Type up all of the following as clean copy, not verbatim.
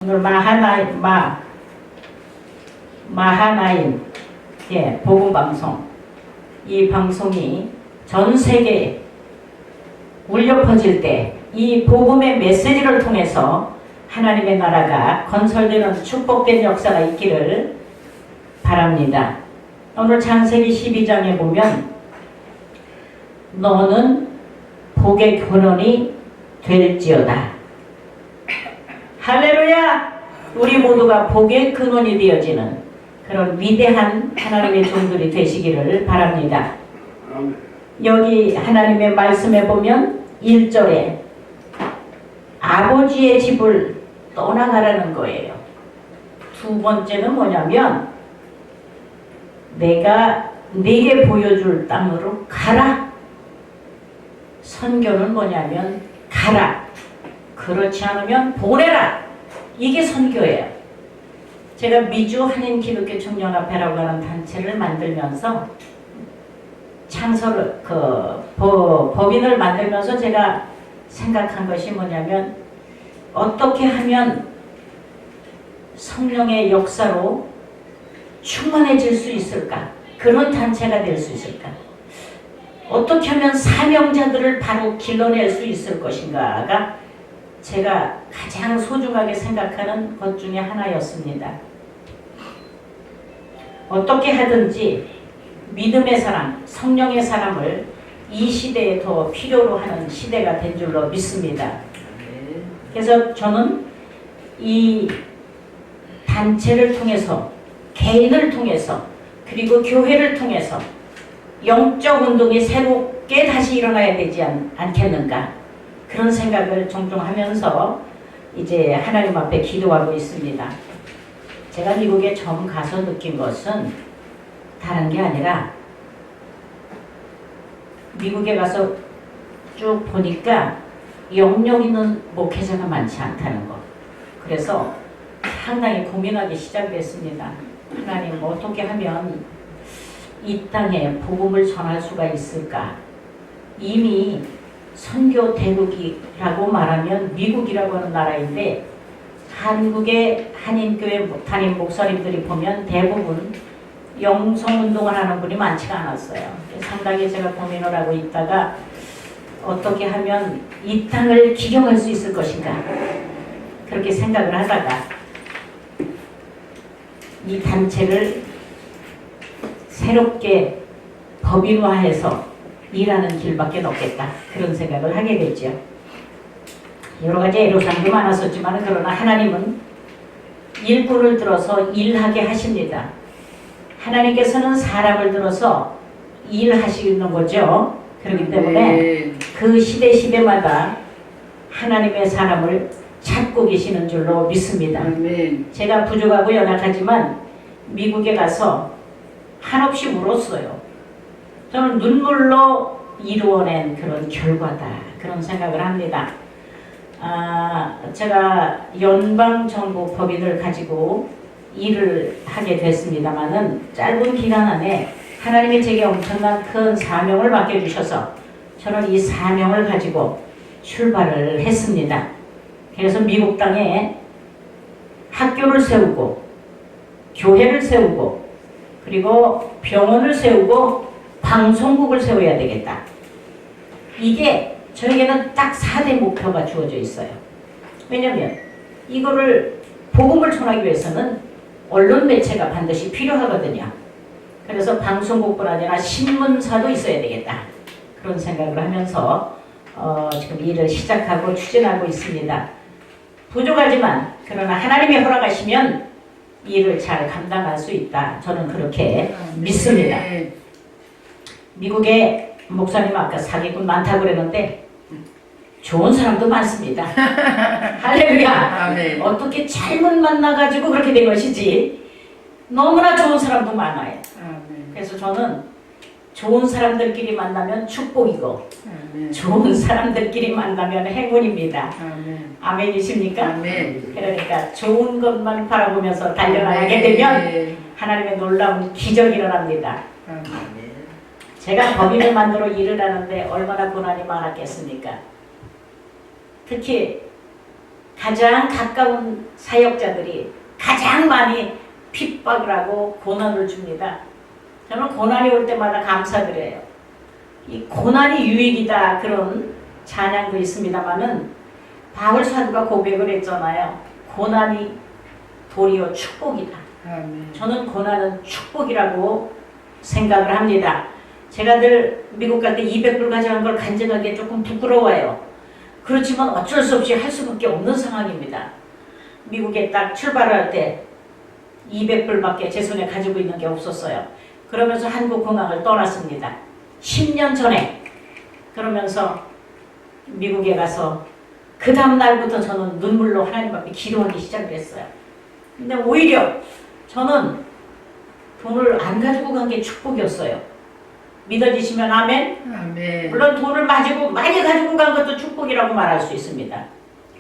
오늘 마하나임 복음방송, 이 방송이 전 세계에 울려 퍼질 때 이 복음의 메시지를 통해서 하나님의 나라가 건설되는 축복된 역사가 있기를 바랍니다. 오늘 창세기 12장에 보면 너는 복의 근원이 될지어다. 할렐루야! 우리 모두가 복의 근원이 되어지는 그런 위대한 하나님의 종들이 되시기를 바랍니다. 여기 하나님의 말씀에 보면 1절에 아버지의 집을 떠나가라는 거예요. 두 번째는 뭐냐면 내가 네게 보여줄 땅으로 가라. 선교는 뭐냐면 가라. 그렇지 않으면 보내라. 이게 선교예요. 제가 미주 한인 기독교 청년합회라고 하는 단체를 만들면서 법인을 만들면서 제가 생각한 것이 뭐냐면 어떻게 하면 성령의 역사로 충만해질 수 있을까? 그런 단체가 될 수 있을까? 어떻게 하면 사명자들을 바로 길러낼 수 있을 것인가가 제가 가장 소중하게 생각하는 것 중에 하나였습니다. 어떻게 하든지 믿음의 사람, 성령의 사람을 이 시대에 더 필요로 하는 시대가 된 줄로 믿습니다. 그래서 저는 이 단체를 통해서, 개인을 통해서, 그리고 교회를 통해서 영적 운동이 새롭게 다시 일어나야 되지 않겠는가, 그런 생각을 종종 하면서 이제 하나님 앞에 기도하고 있습니다. 제가 미국에 처음 가서 느낀 것은 다른 게 아니라 미국에 가서 쭉 보니까 영역 있는 목회자가 많지 않다는 것. 그래서 상당히 고민하기 시작됐습니다. 하나님, 어떻게 하면 이 땅에 복음을 전할 수가 있을까? 이미 선교 대국이라고 말하면 미국이라고 하는 나라인데 한국의 한인교회 담임 목사님들이 보면 대부분 영성운동을 하는 분이 많지가 않았어요. 상당히 제가 고민을 하고 있다가 어떻게 하면 이 땅을 기경할 수 있을 것인가, 그렇게 생각을 하다가 이 단체를 새롭게 법인화해서 일하는 길밖에 없겠다, 그런 생각을 하게 됐죠. 여러 가지 애로사항도 많았었지만 그러나 하나님은 일꾼을 들어서 일하게 하십니다. 하나님께서는 사람을 들어서 일하시는 거죠. 그렇기 때문에 그 시대마다 하나님의 사람을 찾고 계시는 줄로 믿습니다. 제가 부족하고 연약하지만 미국에 가서 한없이 울었어요. 저는 눈물로 이루어낸 그런 결과다, 그런 생각을 합니다. 제가 연방정부 법인을 가지고 일을 하게 됐습니다마는 짧은 기간 안에 하나님이 제게 엄청난 큰 사명을 맡겨주셔서 저는 이 사명을 가지고 출발을 했습니다. 그래서 미국 땅에 학교를 세우고 교회를 세우고 그리고 병원을 세우고 방송국을 세워야 되겠다. 이게 저에게는 딱 4대 목표가 주어져 있어요. 왜냐하면 이거를 복음을 전하기 위해서는 언론 매체가 반드시 필요하거든요. 그래서 방송국뿐 아니라 신문사도 있어야 되겠다, 그런 생각을 하면서 지금 일을 시작하고 추진하고 있습니다. 부족하지만 그러나 하나님이 허락하시면 일을 잘 감당할 수 있다, 저는 그렇게 믿습니다. 미국에 목사님 아까 사기꾼 많다고 그랬는데 좋은 사람도 많습니다. 할렐루야. 어떻게 잘못 만나가지고 그렇게 된 것이지 너무나 좋은 사람도 많아요. 그래서 저는 좋은 사람들끼리 만나면 축복이고 좋은 사람들끼리 만나면 행운입니다. 아멘이십니까? 그러니까 좋은 것만 바라보면서 달려나가게 되면 하나님의 놀라운 기적이 일어납니다. 제가 법인을 만들어 일을 하는데 얼마나 고난이 많았겠습니까? 특히 가장 가까운 사역자들이 가장 많이 핍박을 하고 고난을 줍니다. 저는 고난이 올 때마다 감사드려요. 이 고난이 유익이다 그런 찬양도 있습니다만은 바울 사도가 고백을 했잖아요. 고난이 도리어 축복이다. 아멘. 저는 고난은 축복이라고 생각을 합니다. 제가 늘 미국 갈 때 200불 가져간 걸 간증하기에 조금 부끄러워요. 그렇지만 어쩔 수 없이 할 수밖에 없는 상황입니다. 미국에 딱 출발할 때 200불밖에 제 손에 가지고 있는 게 없었어요. 그러면서 한국 공항을 떠났습니다. 10년 전에. 그러면서 미국에 가서 그 다음 날부터 저는 눈물로 하나님 앞에 기도하기 시작을 했어요. 근데 오히려 저는 돈을 안 가지고 간 게 축복이었어요. 믿어지시면 아멘? 아멘. 물론 돈을 많이 가지고 간 것도 축복이라고 말할 수 있습니다.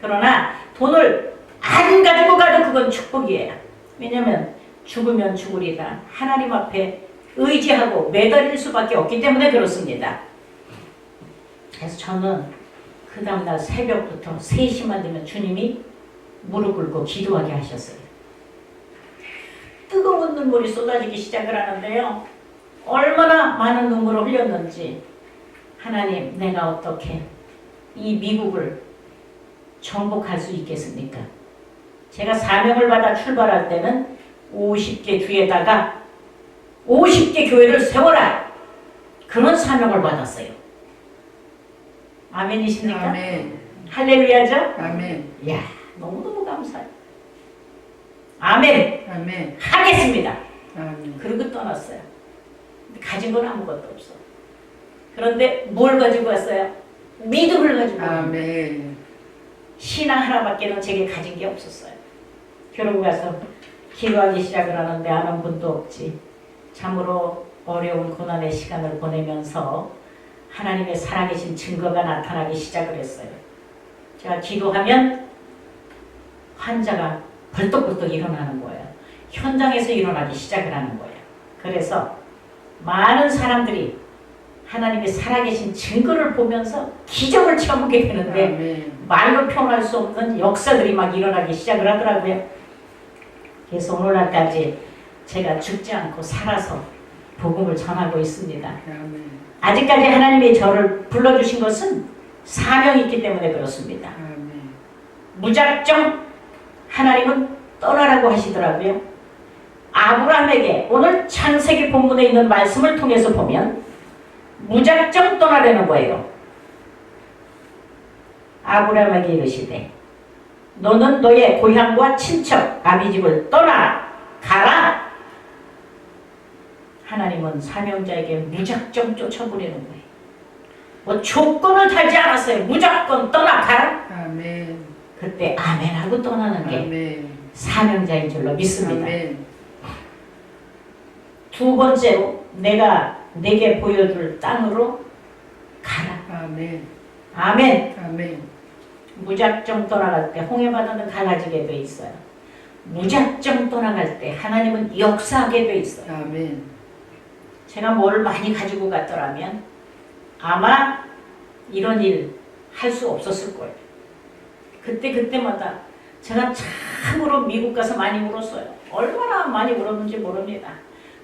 그러나 돈을 안 가지고 가도 그건 축복이에요. 왜냐하면 죽으면 죽으리라 하나님 앞에 의지하고 매달릴 수밖에 없기 때문에 그렇습니다. 그래서 저는 그 다음날 새벽부터 3시만 되면 주님이 무릎 꿇고 기도하게 하셨어요. 뜨거운 눈물이 쏟아지기 시작을 하는데요. 얼마나 많은 눈물을 흘렸는지 하나님 내가 어떻게 이 미국을 정복할 수 있겠습니까? 제가 사명을 받아 출발할 때는 50개 주에다가 50개 교회를 세워라 그런 사명을 받았어요. 아멘이십니까? 아멘. 할렐루야죠? 아멘. 이야 너무너무 감사해요. 아멘. 아멘. 하겠습니다. 아멘. 그러고 떠났어요. 근데 가진 건 아무것도 없어. 그런데 뭘 가지고 왔어요? 믿음을 가지고 왔어요. 아멘. 신앙 하나밖에는 제게 가진 게 없었어요. 결국 가서 기도하기 시작을 하는데 아는 분도 없지. 참으로 어려운 고난의 시간을 보내면서 하나님의 살아계신 증거가 나타나기 시작을 했어요. 제가 기도하면 환자가 벌떡벌떡 일어나는 거예요. 현장에서 일어나기 시작을 하는 거예요. 그래서 많은 사람들이 하나님의 살아계신 증거를 보면서 기적을 체험하게 되는데 아멘. 말로 표현할 수 없는 역사들이 막 일어나기 시작을 하더라고요. 그래서 오늘날까지 제가 죽지 않고 살아서 복음을 전하고 있습니다. 아멘. 아직까지 하나님이 저를 불러주신 것은 사명이 있기 때문에 그렇습니다. 아멘. 무작정 하나님은 떠나라고 하시더라고요. 아브라함에게 오늘 창세기 본문에 있는 말씀을 통해서 보면 무작정 떠나려는 거예요. 아브라함에게 이르시되 너는 너의 고향과 친척 아비집을 떠나 가라. 하나님은 사명자에게 무작정 쫓아보내는 거예요. 뭐 조건을 달지 않았어요. 무조건 떠나 가라. 아멘. 그때 아멘하고 떠나는 게 아멘. 사명자인 줄로 믿습니다. 아멘. 두 번째로 내가 내게 보여줄 땅으로 가라. 아멘. 아멘. 아멘. 무작정 떠나갈 때 홍해바다는 갈라지게 돼 있어요. 무작정 떠나갈 때 하나님은 역사하게 돼 있어요. 아멘. 제가 뭘 많이 가지고 갔더라면 아마 이런 일 할 수 없었을 거예요. 그때마다 제가 참으로 미국 가서 많이 울었어요. 얼마나 많이 울었는지 모릅니다.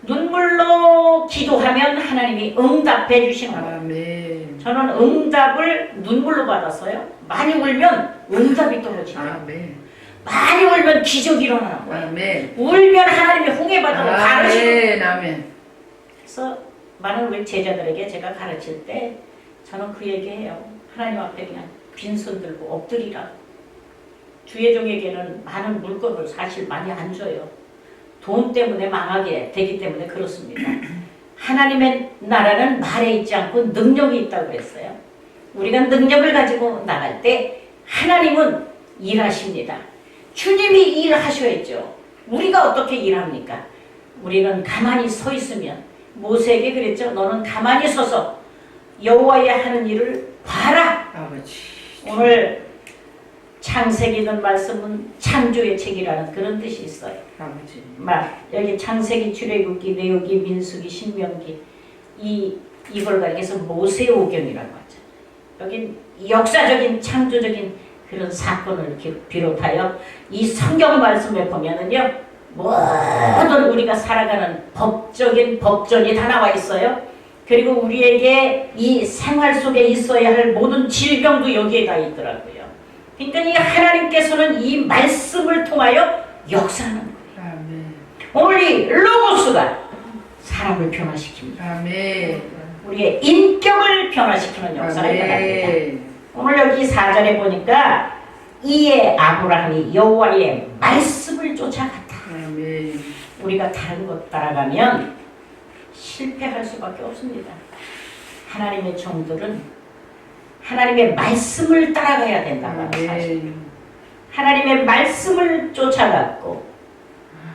눈물로 기도하면 하나님이 응답해 주시는 거예요. 아멘. 저는 응답을 눈물로 받았어요. 많이 울면 응답이 떨어지죠. 아멘. 많이 울면 기적이 일어나는 거예요. 아멘. 울면 하나님이 홍해바다로 가르치는 거예요. 아멘. 아멘. 그래서 많은 우리 제자들에게 제가 가르칠 때 저는 그 얘기해요. 하나님 앞에 그냥 빈손 들고 엎드리라. 주의 종에게는 많은 물건을 사실 많이 안 줘요. 돈 때문에 망하게 되기 때문에 그렇습니다. 하나님의 나라는 말에 있지 않고 능력이 있다고 그랬어요. 우리가 능력을 가지고 나갈 때 하나님은 일하십니다. 주님이 일하셔야죠. 우리가 어떻게 일합니까? 우리는 가만히 서 있으면 모세에게 그랬죠. 너는 가만히 서서 여호와의 하는 일을 봐라. 아버지. 오늘 창세기 있는 말씀은 창조의 책이라는 그런 뜻이 있어요. 아버지. 여기 창세기, 출애굽기, 레위기, 민수기, 신명기 이걸 가리켜서 모세오경이라고 하죠. 여기 역사적인 창조적인 그런 사건을 비롯하여 이 성경 말씀에 보면은요, 모든 우리가 살아가는 법적인 법전이 다 나와 있어요. 그리고 우리에게 이 생활 속에 있어야 할 모든 질병도 여기에 다 있더라고요. 그러니까 이 하나님께서는 이 말씀을 통하여 역사하는 거예요. 아멘. 오늘 이 로고스가 사람을 변화시킵니다. 아멘. 우리의 인격을 변화시키는 역사를 일어납니다. 아멘. 오늘 여기 4절에 보니까 이에 아브라함이 여호와의 말씀을 쫓아갔다. 아멘. 우리가 다른 것 따라가면 실패할 수밖에 없습니다. 하나님의 종들은 하나님의 말씀을 따라가야 된다는 사실. 아멘. 하나님의 말씀을 쫓아갔고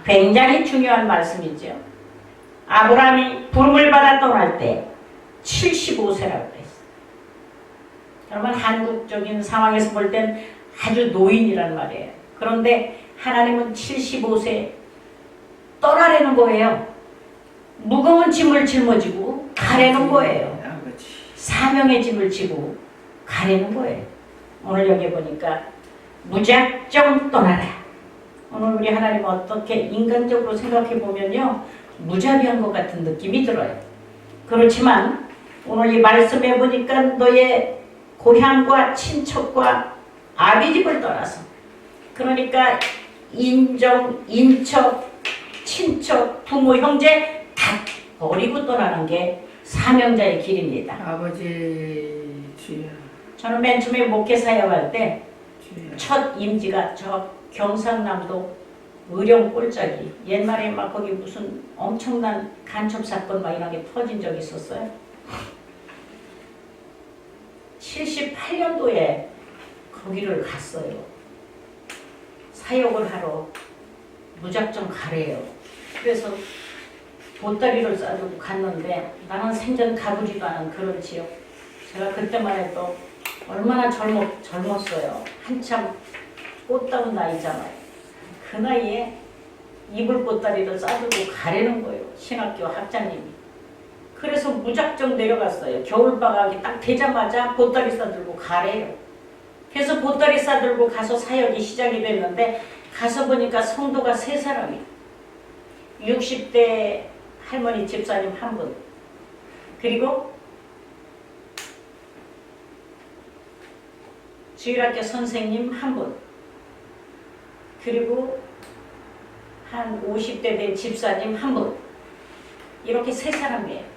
굉장히 중요한 말씀이죠. 아브라함이 부름을 받아 떠날 때 75세라고 했어요. 여러분 한국적인 상황에서 볼 땐 아주 노인이란 말이에요. 그런데 하나님은 75세 떠나려는 거예요. 무거운 짐을 짊어지고 가려는 거예요. 아버지. 사명의 짐을 지고 가려는 거예요. 오늘 여기 보니까 무작정 떠나라. 오늘 우리 하나님 어떻게 인간적으로 생각해 보면요, 무자비한 것 같은 느낌이 들어요. 그렇지만 오늘 이 말씀에 보니까 너의 고향과 친척과 아비집을 떠나서, 그러니까 인정, 인척, 친척, 부모, 형제 다 버리고 떠나는 게 사명자의 길입니다. 아버지 주여. 저는 맨 처음에 목회 사역할 때 주여. 첫 임지가 저 경상남도 의령 꼴짜기, 옛날에 막 거기 무슨 엄청난 간첩 사건 막 이런 게 터진 적이 있었어요. 78년도에 거기를 갔어요. 사역을 하러 무작정 가래요. 그래서 보따리를 싸들고 갔는데 나는 생전 가보지도 않은 그런 지역. 제가 그때만 해도 얼마나 젊었어요. 한참 꽃다운 나이잖아요. 그 나이에 이불 보따리를 싸들고 가려는 거예요. 신학교 학장님이. 그래서 무작정 내려갔어요. 겨울방학이 딱 되자마자 보따리 싸들고 가래요. 그래서 보따리 싸들고 가서 사역이 시작이 됐는데 가서 보니까 성도가 3사람이, 60대 할머니 집사님 한 분, 그리고 주일학교 선생님 한 분, 그리고 한 50대 된 집사님 한 분, 이렇게 3사람이에요.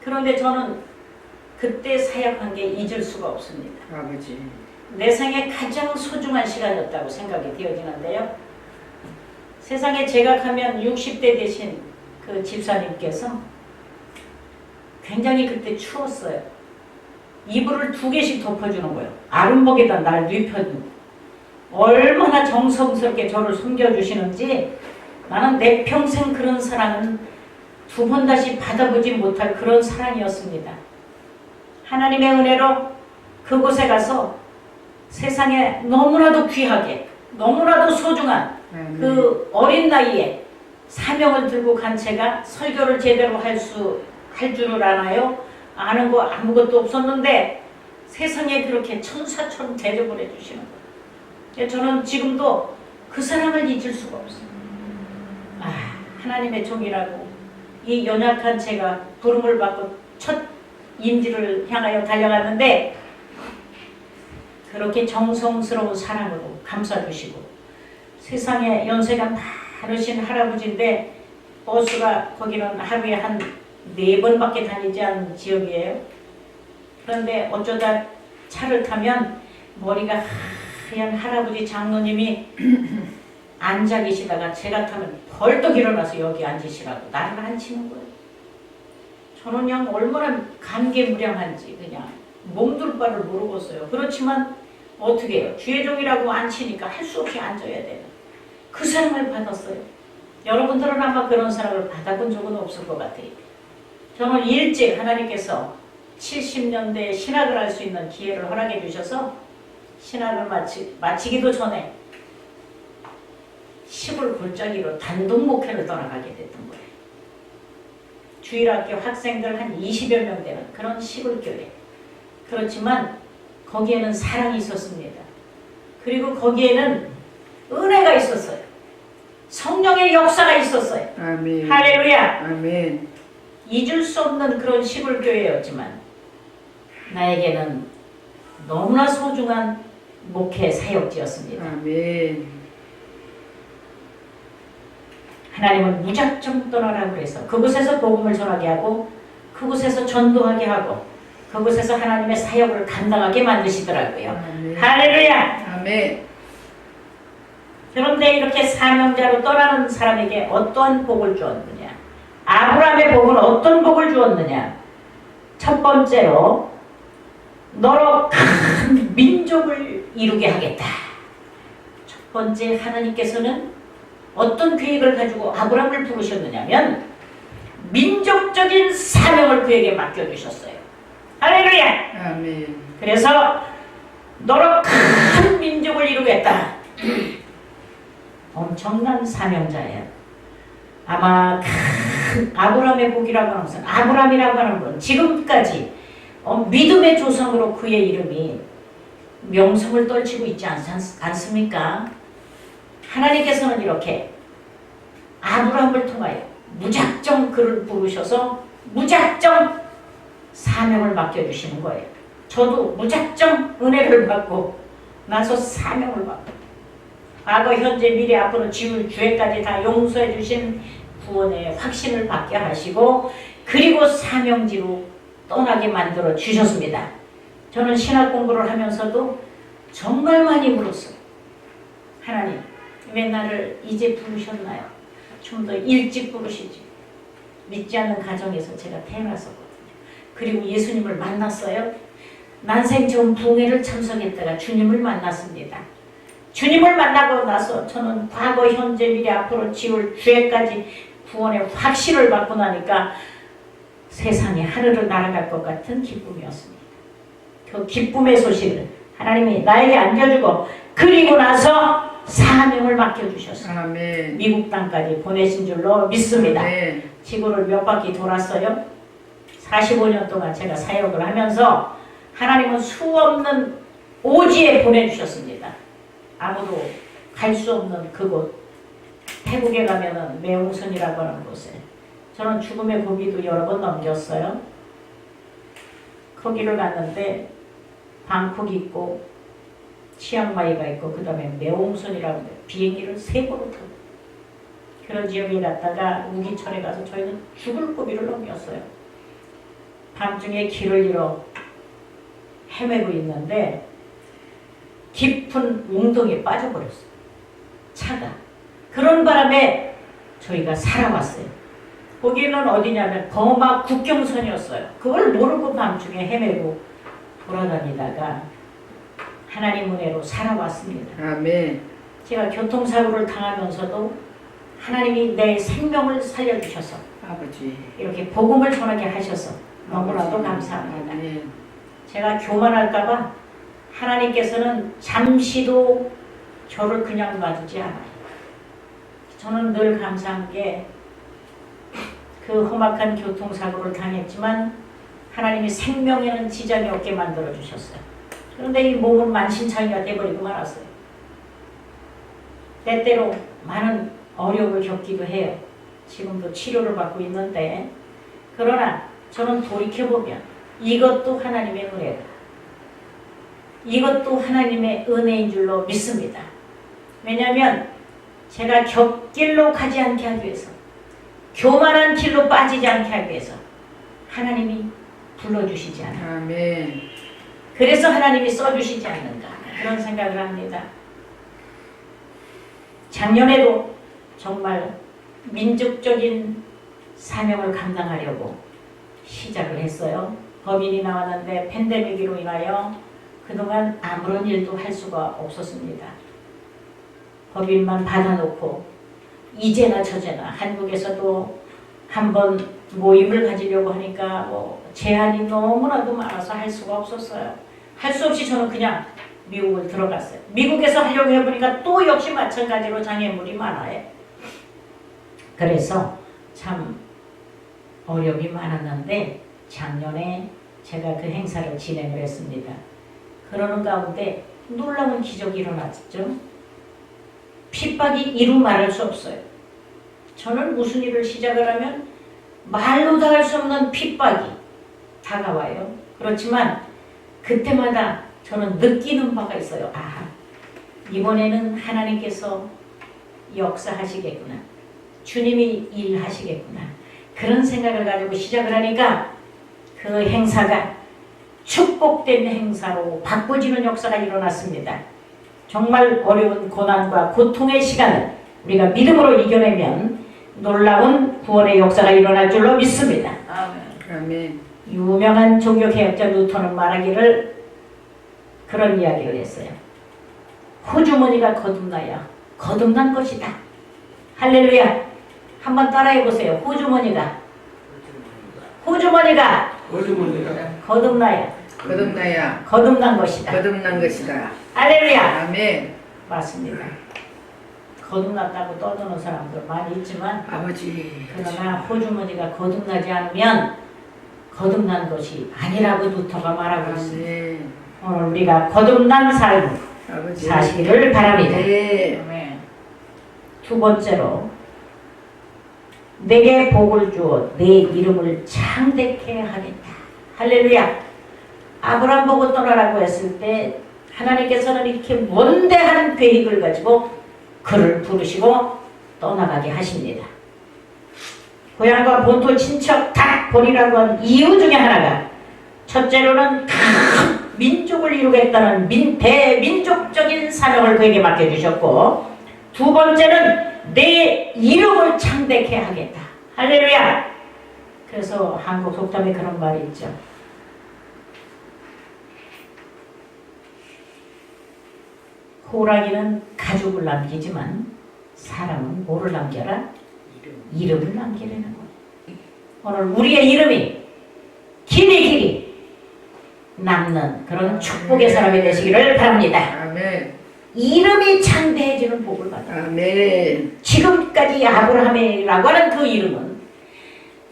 그런데 저는 그때 사역한 게 잊을 수가 없습니다. 아버지. 내 생에 가장 소중한 시간이었다고 생각이 되어지는데요. 세상에 제각하면 60대 되신 그 집사님께서 굉장히 그때 추웠어요. 이불을 2개씩 덮어주는 거예요. 아랫목에다 날 눕혀주고. 얼마나 정성스럽게 저를 섬겨주시는지 나는 내 평생 그런 사랑은 2번 다시 받아보지 못할 그런 사랑이었습니다. 하나님의 은혜로 그곳에 가서 세상에 너무나도 귀하게, 너무나도 소중한 그 어린 나이에 사명을 들고 간 제가 설교를 제대로 할 줄을 아나요? 아는 거 아무것도 없었는데 세상에 그렇게 천사처럼 대접을 해주시는 거예요. 저는 지금도 그 사랑을 잊을 수가 없어요. 하나님의 종이라고 이 연약한 제가 부름을 받고 첫 임지를 향하여 달려갔는데 그렇게 정성스러운 사랑으로 감싸주시고, 세상에 연세가 많으신 할아버지인데 버스가 거기는 하루에 한 4번밖에 다니지 않는 지역이에요. 그런데 어쩌다 차를 타면 머리가 하얀 할아버지 장로님이 앉아 계시다가 제가 타면 벌떡 일어나서 여기 앉으시라고 나를 앉히는 거예요. 저는 그냥 얼마나 감개무량한지 그냥 몸둘 바를 모르겠어요. 그렇지만 어떻게 해요? 주의 종이라고 앉히니까 할 수 없이 앉아야 돼요. 그 사랑을 받았어요. 여러분들은 아마 그런 사랑을 받아본 적은 없을 것 같아요. 저는 일찍 하나님께서 70년대에 신학을 할 수 있는 기회를 허락해 주셔서 신학을 마치기도 전에 시골 골짜기로 단독 목회를 떠나가게 됐던 거예요. 주일학교 학생들 한 20여 명 되는 그런 시골교회. 그렇지만 거기에는 사랑이 있었습니다. 그리고 거기에는 은혜가 있었어요. 성령의 역사가 있었어요. 아멘. 할렐루야. 아멘. 잊을 수 없는 그런 시골교회였지만 나에게는 너무나 소중한 목회 사역지였습니다. 아멘. 하나님은 무작정 떠나라고 해서 그곳에서 복음을 전하게 하고 그곳에서 전도하게 하고 그곳에서 하나님의 사역을 감당하게 만드시더라고요. 아멘. 할렐루야. 아멘. 그런데 이렇게 사명자로 떠나는 사람에게 어떠한 복을 주었느냐? 아브라함의 복은 어떤 복을 주었느냐? 첫 번째로 너로 큰 민족을 이루게 하겠다. 첫 번째 하나님께서는 어떤 계획을 가지고 아브라함을 부르셨느냐면 민족적인 사명을 그에게 맡겨주셨어요. 할렐루야. 아멘. 그래서 너로 큰 민족을 이루겠다. 엄청난 사명자예요. 아마 큰 아브라함의 복이라고 하는 것은 아브라함이라고 하는 건 지금까지 믿음의 조상으로 그의 이름이 명성을 떨치고 있지 않습니까? 하나님께서는 이렇게 아브라함을 통하여 무작정 그를 부르셔서 무작정 사명을 맡겨주시는 거예요. 저도 무작정 은혜를 받고 나서 사명을 받고 과거, 현재, 미래, 앞으로 지울 주에까지 다 용서해 주신 구원의 확신을 받게 하시고 그리고 사명지로 떠나게 만들어 주셨습니다. 저는 신학 공부를 하면서도 정말 많이 울었어요. 하나님, 왜 나를 이제 부르셨나요? 좀 더 일찍 부르시지. 믿지 않는 가정에서 제가 태어났었거든요. 그리고 예수님을 만났어요. 난생 처음 부흥회를 참석했다가 주님을 만났습니다. 주님을 만나고 나서 저는 과거, 현재, 미래, 앞으로 지울 죄까지 구원의 확신을 받고 나니까 세상이 하늘로 날아갈 것 같은 기쁨이었습니다. 그 기쁨의 소식을 하나님이 나에게 안겨주고 그리고 나서 사명을 맡겨주셨어요. 아멘. 미국 땅까지 보내신 줄로 믿습니다. 아멘. 지구를 몇 바퀴 돌았어요. 45년 동안 제가 사역을 하면서 하나님은 수없는 오지에 보내주셨습니다. 아무도 갈 수 없는 그곳, 태국에 가면은 매웅선이라고 하는 곳에 저는 죽음의 고비도 여러 번 넘겼어요. 거기를 갔는데 방콕 있고 치앙마이가 있고 그 다음에 매웅선이라고 하는데 비행기를 3번을 타고 그런 지역에 갔다가 우기철에 가서 저희는 죽을 고비를 넘겼어요. 밤중에 길을 잃어 헤매고 있는데 깊은 웅덩이에 빠져버렸어요. 차가. 그런 바람에 저희가 살아왔어요. 거기는 어디냐면 버마 국경선이었어요. 그걸 모르고 밤중에 헤매고 돌아다니다가 하나님 은혜로 살아왔습니다. 아멘. 제가 교통사고를 당하면서도 하나님이 내 생명을 살려주셔서 아버지. 이렇게 복음을 전하게 하셔서 너무나도 아버지. 감사합니다. 아멘. 제가 교만할까봐 하나님께서는 잠시도 저를 그냥 놔두지 않아요. 저는 늘 감사한 게 그 험악한 교통사고를 당했지만 하나님이 생명에는 지장이 없게 만들어 주셨어요. 그런데 이 몸은 만신창이가 돼버리고 말았어요. 때때로 많은 어려움을 겪기도 해요. 지금도 치료를 받고 있는데 그러나 저는 돌이켜보면 이것도 하나님의 은혜다. 이것도 하나님의 은혜인 줄로 믿습니다. 왜냐하면 제가 곁길로 가지 않게 하기 위해서 교만한 길로 빠지지 않게 하기 위해서 하나님이 불러주시지 않아요. 아멘. 그래서 하나님이 써주시지 않는가 그런 생각을 합니다. 작년에도 정말 민족적인 사명을 감당하려고 시작을 했어요. 법인이 나왔는데 팬데믹으로 인하여 그동안 아무런 일도 할 수가 없었습니다. 법인만 받아놓고 이제나 저제나 한국에서도 한번 모임을 가지려고 하니까 제한이 너무나도 많아서 할 수가 없었어요. 할 수 없이 저는 그냥 미국을 들어갔어요. 미국에서 하려고 해보니까 또 역시 마찬가지로 장애물이 많아요. 그래서 참 어려움이 많았는데 작년에 제가 그 행사를 진행을 했습니다. 그러는 가운데 놀라운 기적이 일어났죠. 핍박이 이루 말할 수 없어요. 저는 무슨 일을 시작을 하면 말로 다 할 수 없는 핍박이 다가와요. 그렇지만 그때마다 저는 느끼는 바가 있어요. 아, 이번에는 하나님께서 역사하시겠구나. 주님이 일하시겠구나. 그런 생각을 가지고 시작을 하니까 그 행사가 축복된 행사로 바꿔지는 역사가 일어났습니다. 정말 어려운 고난과 고통의 시간을 우리가 믿음으로 이겨내면 놀라운 구원의 역사가 일어날 줄로 믿습니다. 아멘. 유명한 종교개혁자 뉴턴은 말하기를 그런 이야기를 했어요. 호주머니가 거듭나야 거듭난 것이다. 할렐루야. 한번 따라해보세요. 호주머니가 거듭나야 거듭나야 거듭난 것이다. 거듭난 것이다. 할렐루야. 아멘. 맞습니다. 거듭났다고 떠드는 사람들 많이 있지만 아버지. 그러나 호주머니가 거듭나지 않으면 거듭난 것이 아니라고 루터가 말하고 있습니다. 아멘. 오늘 우리가 거듭난 삶 아버지. 사시기를 바랍니다. 네. 두 번째로 내게 복을 주어 내 이름을 창대케 하겠다. 할렐루야. 아브라함 보고 떠나라고 했을 때 하나님께서는 이렇게 원대한 계획을 가지고 그를 부르시고 떠나가게 하십니다. 고향과 본토 친척 다 버리라고 한 이유 중에 하나가 첫째로는 큰 민족을 이루겠다는 대민족적인 사명을 그에게 맡겨주셨고, 두 번째는 내 이름을 창대케 하겠다. 할렐루야. 그래서 한국 속담에 그런 말이 있죠. 호랑이는 가죽을 남기지만 사람은 뭐를 남겨라? 이름을 남기려는 거예요. 오늘 우리의 이름이 길이 남는 그런 축복의 사람이 되시기를 바랍니다. 아멘. 이름이 창대해지는 복을 받아요. 아멘. 지금까지 아브라함이라고 하는 그 이름은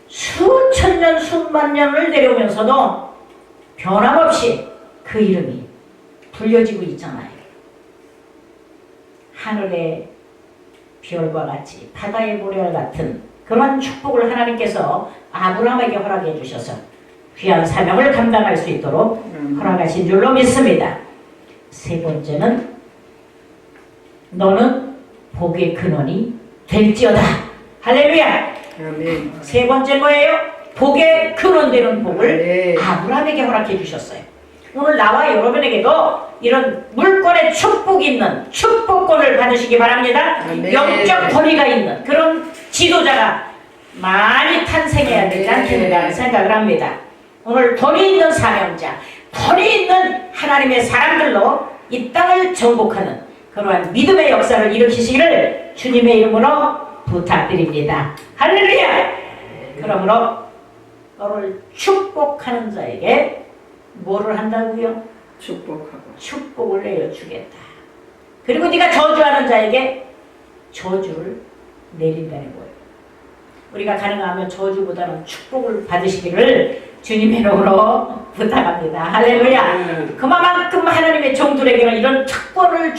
수천 년, 수만 년을 내려오면서도 변함없이 그 이름이 불려지고 있잖아요. 하늘의 별과 같이 바다의 모래와 같은 그런 축복을 하나님께서 아브라함에게 허락해 주셔서 귀한 사명을 감당할 수 있도록 허락하신 줄로 믿습니다. 세 번째는 너는 복의 근원이 될지어다. 할렐루야. 아멘. 세 번째 뭐예요? 복의 근원되는 복을 네. 아브라함에게 허락해 주셨어요. 오늘 나와 여러분에게도 이런 물권의 축복이 있는 축복권을 받으시기 바랍니다. 아멘. 영적 권위가 있는 그런 지도자가 많이 탄생해야 되지 않겠는가 생각을 합니다. 오늘 돈이 있는 사명자, 돈이 있는 하나님의 사람들로 이 땅을 정복하는 그러한 믿음의 역사를 일으키시기를 주님의 이름으로 부탁드립니다. 할렐루야! 그러므로 너를 축복하는 자에게 뭐를 한다고요? 축복하고. 축복을 내려주겠다. 그리고 네가 저주하는 자에게 저주를 내린다는 거예요. 우리가 가능하면 저주보다는 축복을 받으시기를 주님의 이름으로 부탁합니다. 할렐루야. 그만큼 하나님의 종들에게는 이런 특권을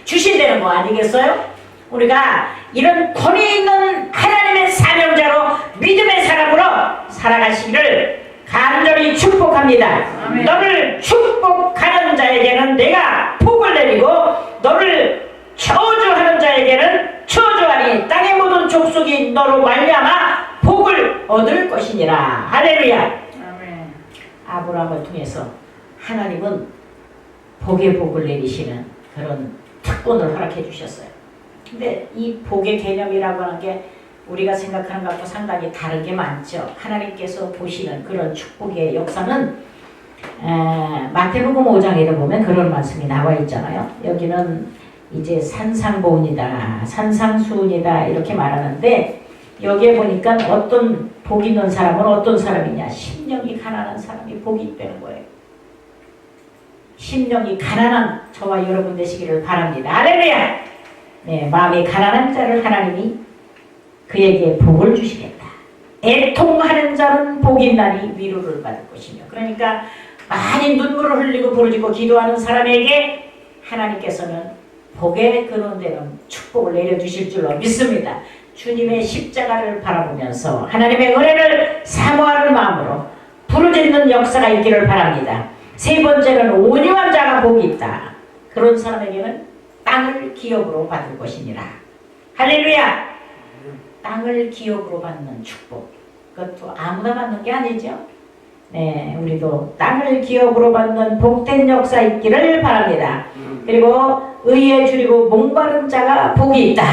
주신다는 거 아니겠어요? 우리가 이런 권위 있는 하나님의 사명자로 믿음의 사람으로 살아가시기를 간절히 축복합니다. 아멘. 너를 축복하는 자에게는 내가 복을 내리고 너를 저주하는 자에게는 저주하니 땅의 모든 족속이 너로 말미암아 복을 얻을 것이니라. 할렐루야. 아멘. 아브라함을 통해서 하나님은 복의 복을 내리시는 그런 특권을 허락해 주셨어요. 근데 이 복의 개념이라고 하는 게 우리가 생각하는 것과 상당히 다른 게 많죠. 하나님께서 보시는 그런 축복의 역사는 마태복음 5장에 보면 그런 말씀이 나와 있잖아요. 여기는 이제 산상보훈이다, 산상수훈이다 이렇게 말하는데 여기에 보니까 어떤 복 있는 사람은 어떤 사람이냐? 심령이 가난한 사람이 복이 있다는 거예요. 심령이 가난한 저와 여러분 되시기를 바랍니다. 할렐루야! 네, 마음이 가난한 자를 하나님이 그에게 복을 주시겠다. 애통하는 자는 복이 있나니 위로를 받을 것이며. 그러니까 많이 눈물을 흘리고 부르짖고 기도하는 사람에게 하나님께서는 복의 근원되는 축복을 내려주실 줄로 믿습니다. 주님의 십자가를 바라보면서 하나님의 은혜를 사모하는 마음으로 부르짖는 역사가 있기를 바랍니다. 세 번째는 온유한 자가 복이 있다. 그런 사람에게는 땅을 기업으로 받을 것이니라. 할렐루야! 땅을 기업으로 받는 축복. 그것도 아무나 받는 게 아니죠. 네, 우리도 땅을 기업으로 받는 복된 역사 있기를 바랍니다. 그리고 의에 줄이고 목마른 자가 복이 있다.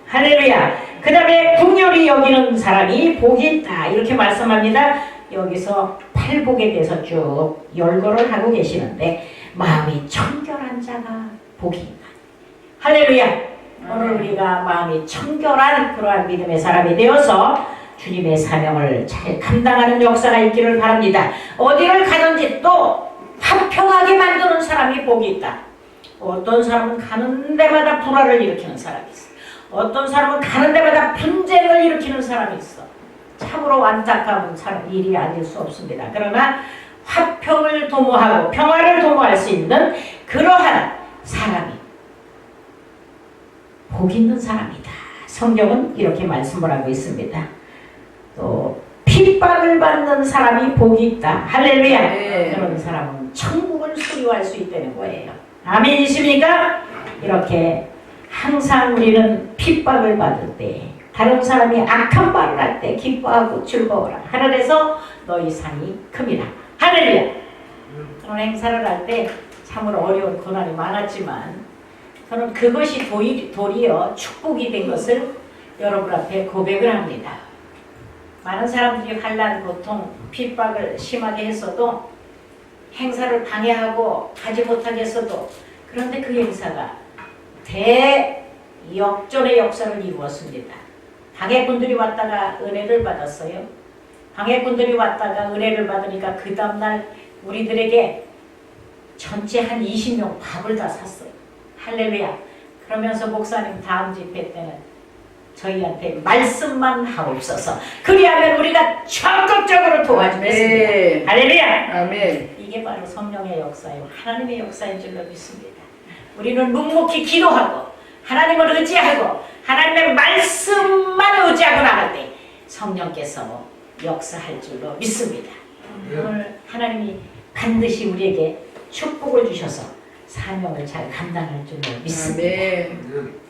할렐루야! 그 다음에 궁휼히 여기는 사람이 복이 있다. 이렇게 말씀합니다. 여기서 팔복에 대해서 쭉 열거를 하고 계시는데 마음이 청결한 자가 복이 있다. 할렐루야! 오늘 우리가 마음이 청결한 그러한 믿음의 사람이 되어서 주님의 사명을 잘 감당하는 역사가 있기를 바랍니다. 어디를 가든지 또 화평하게 만드는 사람이 복이 있다. 어떤 사람은 가는 데마다 불화를 일으키는 사람이 있어. 어떤 사람은 가는 데마다 분쟁을 일으키는 사람이 있어. 참으로 안타까운 일이 아닐 수 없습니다. 그러나 화평을 도모하고 평화를 도모할 수 있는 그러한 사람이 복 있는 사람이다. 성경은 이렇게 말씀을 하고 있습니다. 또 핍박을 받는 사람이 복이 있다. 할렐루야. 네. 그런 사람은 천국을 소유할 수 있다는 거예요. 아멘이십니까? 이렇게 항상 우리는 핍박을 받을 때 다른 사람이 악한 말을 할 때 기뻐하고 즐거워라. 하늘에서 너희 상이 큽니다. 할렐루야. 그런 행사를 할 때 참으로 어려운 고난이 많았지만 저는 그것이 도리어 축복이 된 것을 여러분 앞에 고백을 합니다. 많은 사람들이 환난, 고통, 핍박을 심하게 했어도 행사를 방해하고 가지 못하게 했어도 그런데 그 행사가 대역전의 역사를 이루었습니다. 방해꾼들이 왔다가 은혜를 받았어요. 방해꾼들이 왔다가 은혜를 받으니까 그 다음날 우리들에게 전체 한 20명 밥을 다 샀어요. 할렐루야. 그러면서 목사님 다음 집회 때는 저희한테 말씀만 하옵소서. 그리하면 우리가 적극적으로 도와주겠습니다. 아멘. 할렐루야. 아멘. 이게 바로 성령의 역사요. 하나님의 역사인 줄로 믿습니다. 우리는 묵묵히 기도하고 하나님을 의지하고 하나님의 말씀만 의지하고 나갈 때 성령께서 역사할 줄로 믿습니다. 오늘 하나님이 반드시 우리에게 축복을 주셔서 사명을 잘 감당할 줄로 믿습니다. 아멘.